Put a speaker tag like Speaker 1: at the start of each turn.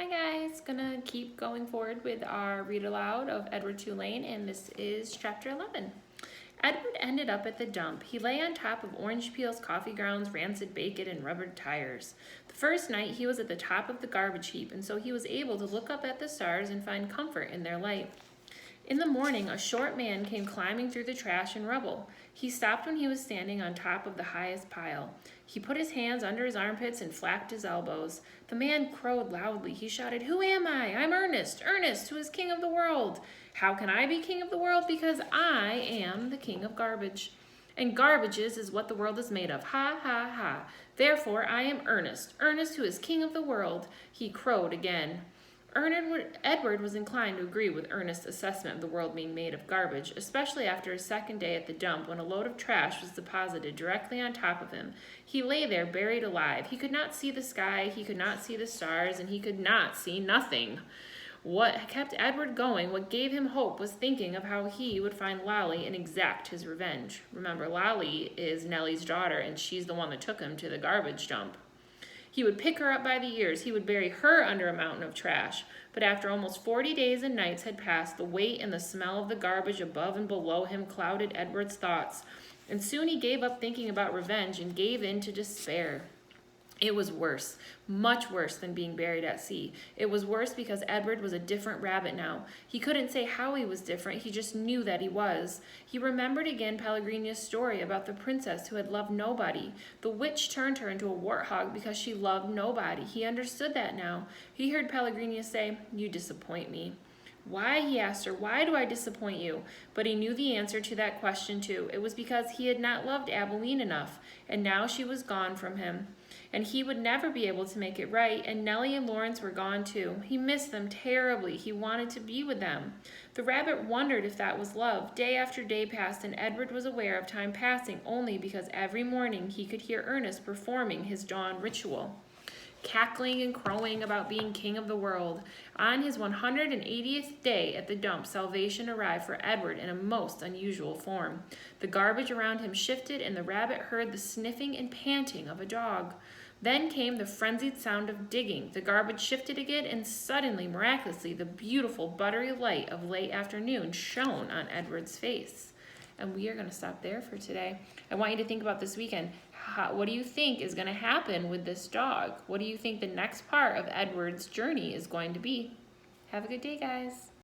Speaker 1: Hi guys, gonna keep going forward with our read aloud of Edward Tulane, and this is chapter 11. Edward ended up at the dump. He lay on top of orange peels, coffee grounds, rancid bacon, and rubber tires. The first night he was at the top of the garbage heap, and so he was able to look up at the stars and find comfort in their light. In the morning, a short man came climbing through the trash and rubble. He stopped when he was standing on top of the highest pile. He put his hands under his armpits and flapped his elbows. The man crowed loudly. He shouted, "Who am I? I'm Ernest, Ernest, who is king of the world. How can I be king of the world? Because I am the king of garbage. And garbages is what the world is made of. Ha, ha, ha. Therefore, I am Ernest, Ernest, who is king of the world." He crowed again. Edward was inclined to agree with Ernest's assessment of the world being made of garbage, especially after his second day at the dump when a load of trash was deposited directly on top of him. He lay there buried alive. He could not see the sky, he could not see the stars, and he could not see nothing. What kept Edward going, what gave him hope, was thinking of how he would find Lolly and exact his revenge. Remember, Lolly is Nellie's daughter, and she's the one that took him to the garbage dump. He would pick her up by the ears. He would bury her under a mountain of trash. But after almost 40 days and nights had passed, the weight and the smell of the garbage above and below him clouded Edward's thoughts. And soon he gave up thinking about revenge and gave in to despair. It was worse, much worse than being buried at sea. It was worse because Edward was a different rabbit now. He couldn't say how he was different, he just knew that he was. He remembered again Pellegrinia's story about the princess who had loved nobody. The witch turned her into a warthog because she loved nobody. He understood that now. He heard Pellegrinia say, "You disappoint me." Why, he asked her, why do I disappoint you? But he knew the answer to that question too. It was because he had not loved Abilene enough, and now she was gone from him. And he would never be able to make it right, and Nellie and Lawrence were gone too. He missed them terribly. He wanted to be with them. The rabbit wondered if that was love. Day after day passed, and Edward was aware of time passing only because every morning he could hear Ernest performing his dawn ritual, cackling and crowing about being king of the world. On his 180th day at the dump, salvation arrived for Edward in a most unusual form. The garbage around him shifted, and the rabbit heard the sniffing and panting of a dog. Then came the frenzied sound of digging. The garbage shifted again, and suddenly, miraculously, the beautiful buttery light of late afternoon shone on Edward's face. And we are going to stop there for today. I want you to think about this weekend. What do you think is going to happen with this dog? What do you think the next part of Edward's journey is going to be? Have a good day, guys.